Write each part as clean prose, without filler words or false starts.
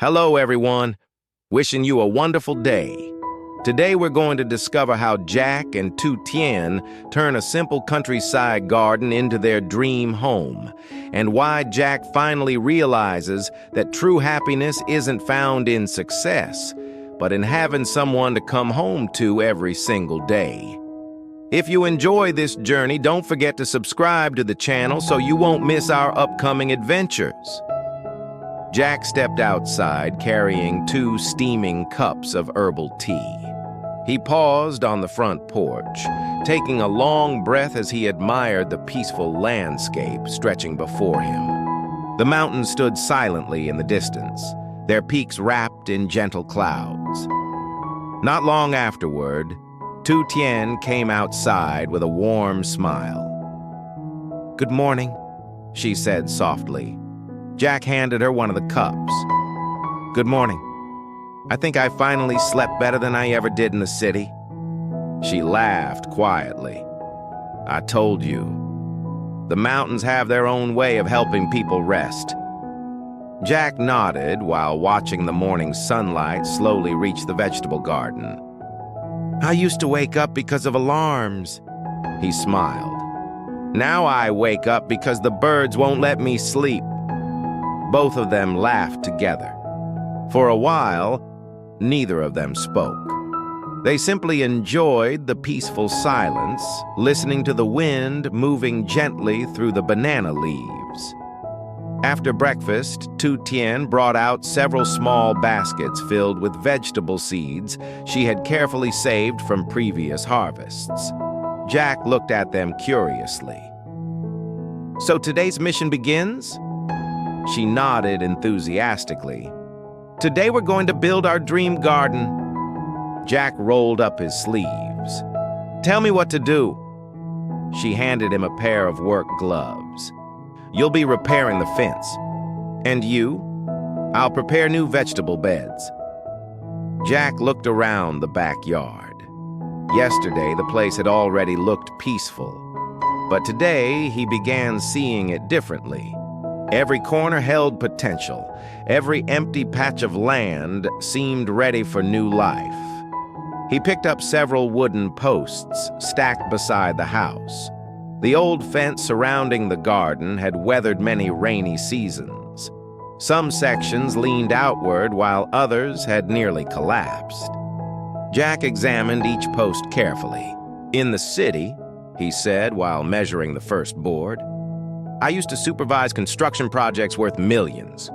Hello, everyone. Wishing you a wonderful day. Today, we're going to discover how Jack and Tu Tien turn a simple countryside garden into their dream home, and why Jack finally realizes that true happiness isn't found in success, but in having someone to come home to every single day. If you enjoy this journey, don't forget to subscribe to the channel so you won't miss our upcoming adventures. Jack stepped outside carrying 2 steaming cups of herbal tea. He paused on the front porch, taking a long breath as he admired the peaceful landscape stretching before him. The mountains stood silently in the distance, their peaks wrapped in gentle clouds. Not long afterward, Tu Tien came outside with a warm smile. "Good morning," she said softly. Jack handed her one of the cups. "Good morning. I think I finally slept better than I ever did in the city." She laughed quietly. "I told you. The mountains have their own way of helping people rest." Jack nodded while watching the morning sunlight slowly reach the vegetable garden. "I used to wake up because of alarms," he smiled. "Now I wake up because the birds won't let me sleep." Both of them laughed together. For a while, neither of them spoke. They simply enjoyed the peaceful silence, listening to the wind moving gently through the banana leaves. After breakfast, Tu Tien brought out several small baskets filled with vegetable seeds she had carefully saved from previous harvests. Jack looked at them curiously. "So today's mission begins?" She nodded enthusiastically. "Today we're going to build our dream garden." Jack rolled up his sleeves. "Tell me what to do." She handed him a pair of work gloves. "You'll be repairing the fence. And you?" "I'll prepare new vegetable beds." Jack looked around the backyard. Yesterday, the place had already looked peaceful. But today, he began seeing it differently. Every corner held potential. Every empty patch of land seemed ready for new life. He picked up several wooden posts stacked beside the house. The old fence surrounding the garden had weathered many rainy seasons. Some sections leaned outward while others had nearly collapsed. Jack examined each post carefully. "In the city," he said while measuring the first board, "I used to supervise construction projects worth millions."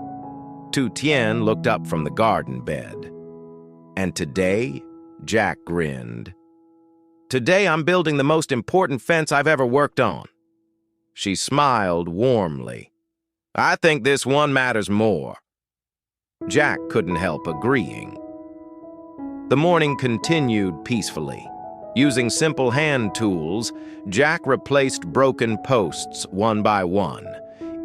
Tu Tien looked up from the garden bed. "And today?" Jack grinned. "Today I'm building the most important fence I've ever worked on." She smiled warmly. "I think this one matters more." Jack couldn't help agreeing. The morning continued peacefully. Using simple hand tools, Jack replaced broken posts one by one.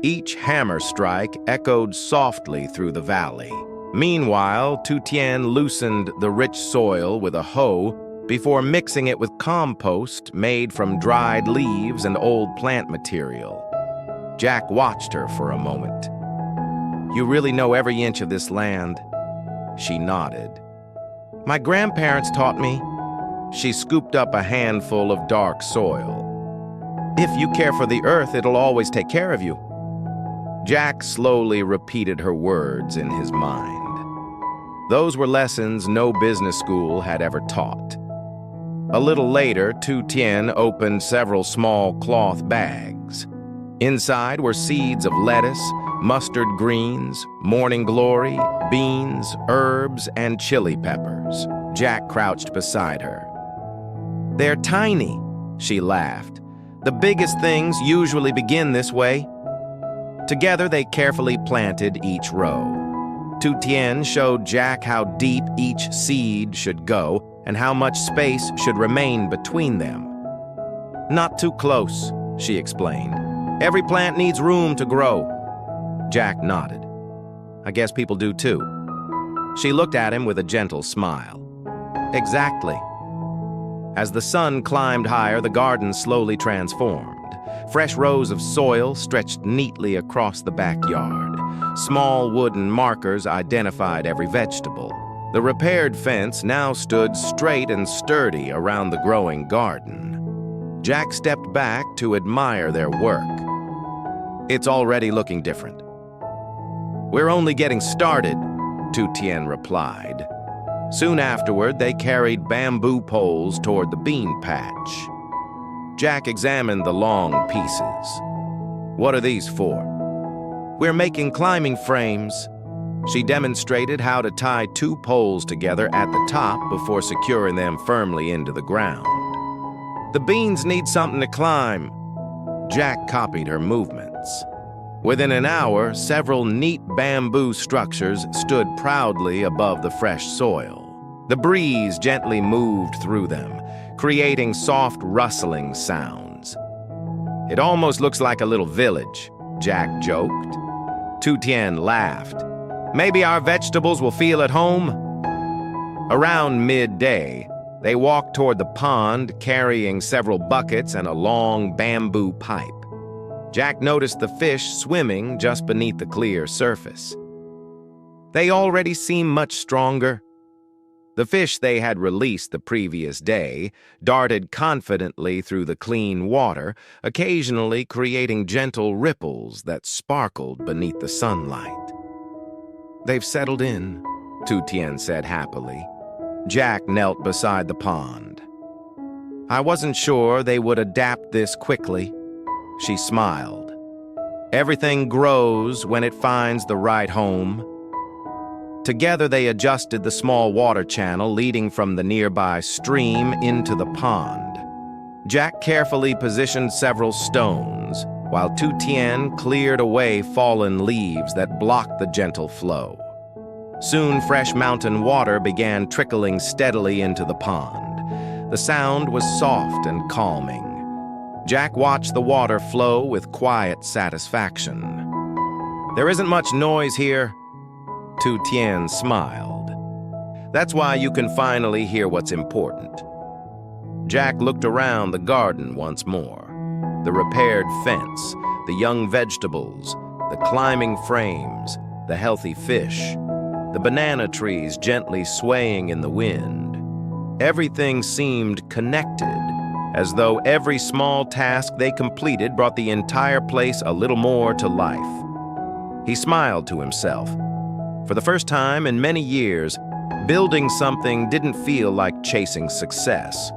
Each hammer strike echoed softly through the valley. Meanwhile, Tu Tien loosened the rich soil with a hoe before mixing it with compost made from dried leaves and old plant material. Jack watched her for a moment. "You really know every inch of this land." She nodded. "My grandparents taught me." She scooped up a handful of dark soil. "If you care for the earth, it'll always take care of you." Jack slowly repeated her words in his mind. Those were lessons no business school had ever taught. A little later, Tu Tien opened several small cloth bags. Inside were seeds of lettuce, mustard greens, morning glory, beans, herbs, and chili peppers. Jack crouched beside her. "They're tiny," she laughed. "The biggest things usually begin this way." Together, they carefully planted each row. Tu Tien showed Jack how deep each seed should go and how much space should remain between them. "Not too close," she explained. "Every plant needs room to grow." Jack nodded. "I guess people do too." She looked at him with a gentle smile. "Exactly." As the sun climbed higher, the garden slowly transformed. Fresh rows of soil stretched neatly across the backyard. Small wooden markers identified every vegetable. The repaired fence now stood straight and sturdy around the growing garden. Jack stepped back to admire their work. "It's already looking different." "We're only getting started," Tu Tien replied. Soon afterward, they carried bamboo poles toward the bean patch. Jack examined the long pieces. "What are these for?" "We're making climbing frames." She demonstrated how to tie 2 poles together at the top before securing them firmly into the ground. "The beans need something to climb." Jack copied her movements. Within an hour, several neat bamboo structures stood proudly above the fresh soil. The breeze gently moved through them, creating soft rustling sounds. "It almost looks like a little village," Jack joked. Tu Tien laughed. "Maybe our vegetables will feel at home?" Around midday, they walked toward the pond, carrying several buckets and a long bamboo pipe. Jack noticed the fish swimming just beneath the clear surface. They already seemed much stronger. The fish they had released the previous day darted confidently through the clean water, occasionally creating gentle ripples that sparkled beneath the sunlight. "They've settled in," Tu Tien said happily. Jack knelt beside the pond. "I wasn't sure they would adapt this quickly." She smiled. "Everything grows when it finds the right home." Together they adjusted the small water channel leading from the nearby stream into the pond. Jack carefully positioned several stones, while Tu Tien cleared away fallen leaves that blocked the gentle flow. Soon fresh mountain water began trickling steadily into the pond. The sound was soft and calming. Jack watched the water flow with quiet satisfaction. "There isn't much noise here." Tu Tien smiled. "That's why you can finally hear what's important." Jack looked around the garden once more. The repaired fence, the young vegetables, the climbing frames, the healthy fish, the banana trees gently swaying in the wind. Everything seemed connected, as though every small task they completed brought the entire place a little more to life. He smiled to himself. For the first time in many years, building something didn't feel like chasing success.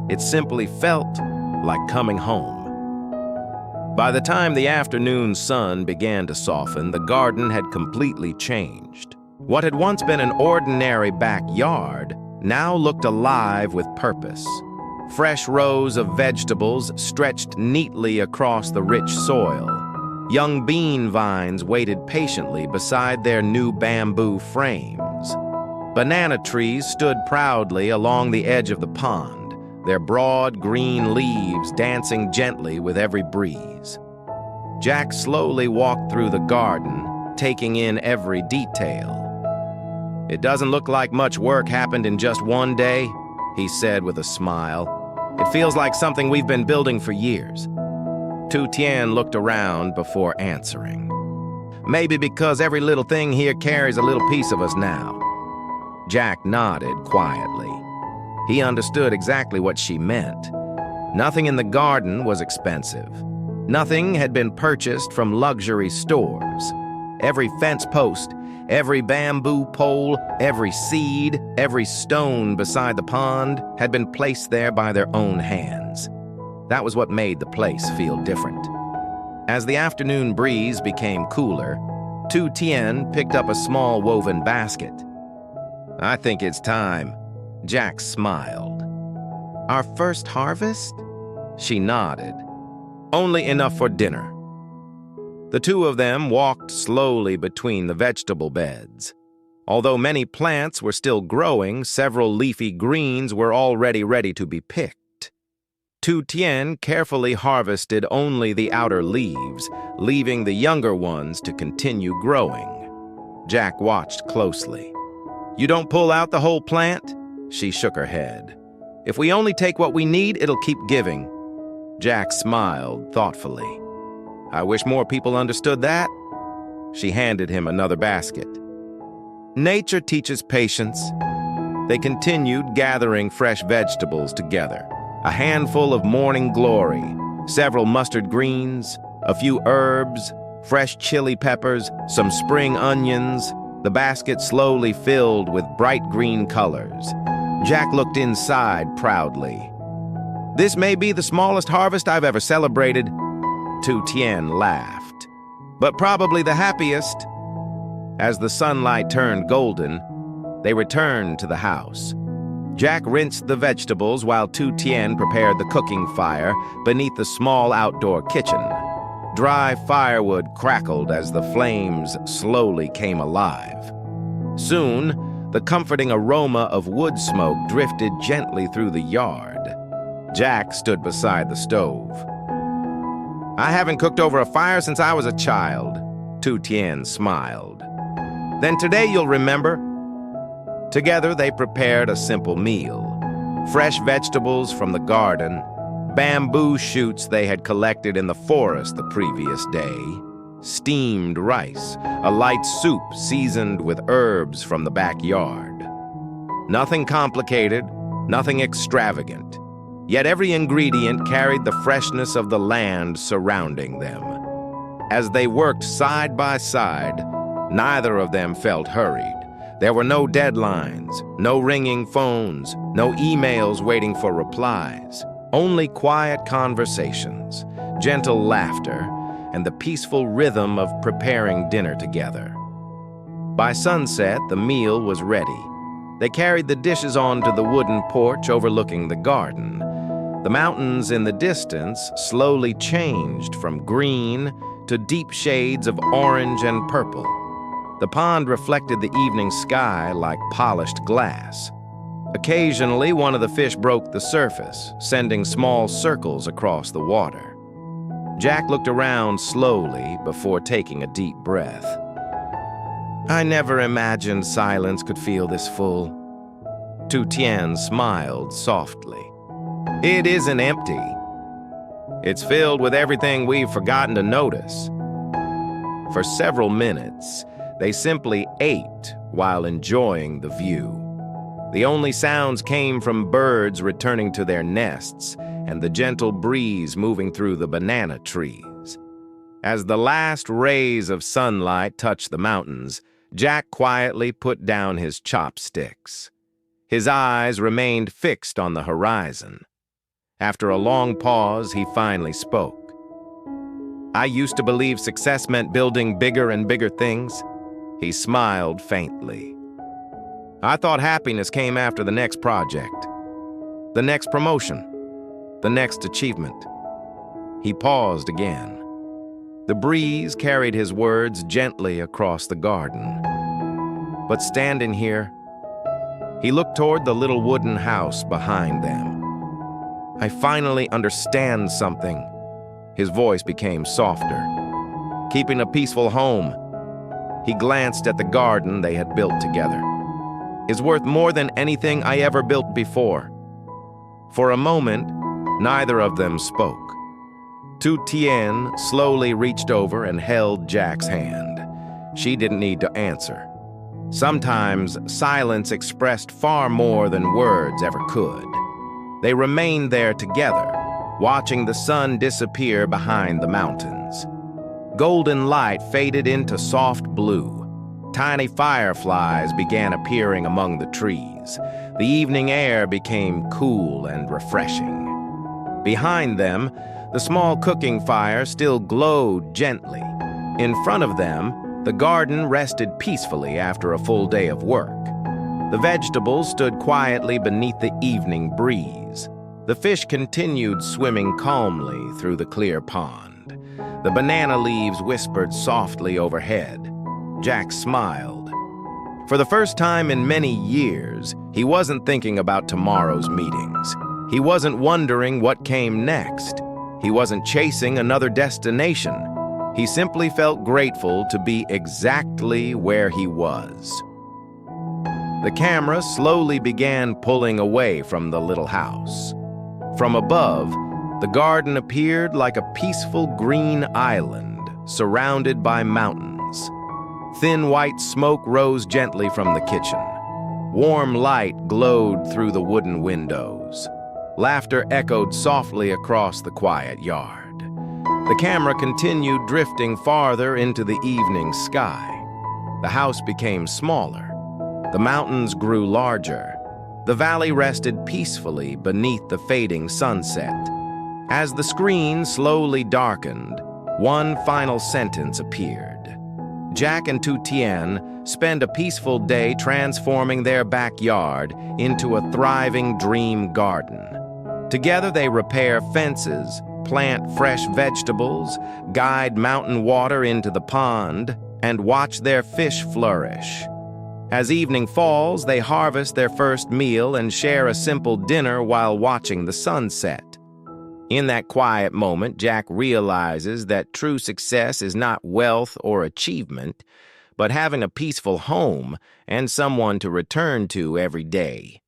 It simply felt like coming home. By the time the afternoon sun began to soften, the garden had completely changed. What had once been an ordinary backyard now looked alive with purpose. Fresh rows of vegetables stretched neatly across the rich soil. Young bean vines waited patiently beside their new bamboo frames. Banana trees stood proudly along the edge of the pond, their broad green leaves dancing gently with every breeze. Jack slowly walked through the garden, taking in every detail. "It doesn't look like much work happened in just one day," he said with a smile. "It feels like something we've been building for years." Tu Tien looked around before answering. "Maybe because every little thing here carries a little piece of us now." Jack nodded quietly. He understood exactly what she meant. Nothing in the garden was expensive. Nothing had been purchased from luxury stores. Every fence post, every bamboo pole, every seed, every stone beside the pond had been placed there by their own hands. That was what made the place feel different. As the afternoon breeze became cooler, Tu Tien picked up a small woven basket. "I think it's time." Jack smiled. "Our first harvest?" She nodded. "Only enough for dinner." The two of them walked slowly between the vegetable beds. Although many plants were still growing, several leafy greens were already ready to be picked. Tu Tien carefully harvested only the outer leaves, leaving the younger ones to continue growing. Jack watched closely. "You don't pull out the whole plant?" She shook her head. "If we only take what we need, it'll keep giving." Jack smiled thoughtfully. "I wish more people understood that." She handed him another basket. Nature teaches patience. They continued gathering fresh vegetables together. A handful of morning glory, several mustard greens, a few herbs, fresh chili peppers, some spring onions. The basket slowly filled with bright green colors. Jack looked inside proudly. "This may be the smallest harvest I've ever celebrated." Tu Tien laughed. "But probably the happiest." As the sunlight turned golden, they returned to the house. Jack rinsed the vegetables while Tu Tien prepared the cooking fire beneath the small outdoor kitchen. Dry firewood crackled as the flames slowly came alive. Soon, the comforting aroma of wood smoke drifted gently through the yard. Jack stood beside the stove. "I haven't cooked over a fire since I was a child," Tu Tien smiled. "Then today you'll remember." Together they prepared a simple meal. Fresh vegetables from the garden, bamboo shoots they had collected in the forest the previous day, steamed rice, a light soup seasoned with herbs from the backyard. Nothing complicated, nothing extravagant, yet every ingredient carried the freshness of the land surrounding them. As they worked side by side, neither of them felt hurried. There were no deadlines, no ringing phones, no emails waiting for replies. Only quiet conversations, gentle laughter, and the peaceful rhythm of preparing dinner together. By sunset, the meal was ready. They carried the dishes onto the wooden porch overlooking the garden. The mountains in the distance slowly changed from green to deep shades of orange and purple. The pond reflected the evening sky like polished glass. Occasionally, one of the fish broke the surface, sending small circles across the water. Jack looked around slowly before taking a deep breath. "I never imagined silence could feel this full." Tu Tien smiled softly. "It isn't empty. It's filled with everything we've forgotten to notice." For several minutes, they simply ate while enjoying the view. The only sounds came from birds returning to their nests and the gentle breeze moving through the banana trees. As the last rays of sunlight touched the mountains, Jack quietly put down his chopsticks. His eyes remained fixed on the horizon. After a long pause, he finally spoke. "I used to believe success meant building bigger and bigger things." He smiled faintly. "I thought happiness came after the next project, the next promotion, the next achievement." He paused again. The breeze carried his words gently across the garden. But standing here, he looked toward the little wooden house behind them. "I finally understand something." His voice became softer. "Keeping a peaceful home," he glanced at the garden they had built together, "is worth more than anything I ever built before." For a moment, neither of them spoke. Tu Tien slowly reached over and held Jack's hand. She didn't need to answer. Sometimes silence expressed far more than words ever could. They remained there together, watching the sun disappear behind the mountains. Golden light faded into soft blue. Tiny fireflies began appearing among the trees. The evening air became cool and refreshing. Behind them, the small cooking fire still glowed gently. In front of them, the garden rested peacefully after a full day of work. The vegetables stood quietly beneath the evening breeze. The fish continued swimming calmly through the clear pond. The banana leaves whispered softly overhead. Jack smiled. For the first time in many years, he wasn't thinking about tomorrow's meetings. He wasn't wondering what came next. He wasn't chasing another destination. He simply felt grateful to be exactly where he was. The camera slowly began pulling away from the little house. From above, the garden appeared like a peaceful green island surrounded by mountains. Thin white smoke rose gently from the kitchen. Warm light glowed through the wooden windows. Laughter echoed softly across the quiet yard. The camera continued drifting farther into the evening sky. The house became smaller. The mountains grew larger. The valley rested peacefully beneath the fading sunset. As the screen slowly darkened, one final sentence appeared. Jack and Tu Tien spend a peaceful day transforming their backyard into a thriving dream garden. Together they repair fences, plant fresh vegetables, guide mountain water into the pond, and watch their fish flourish. As evening falls, they harvest their first meal and share a simple dinner while watching the sunset. In that quiet moment, Jack realizes that true success is not wealth or achievement, but having a peaceful home and someone to return to every day.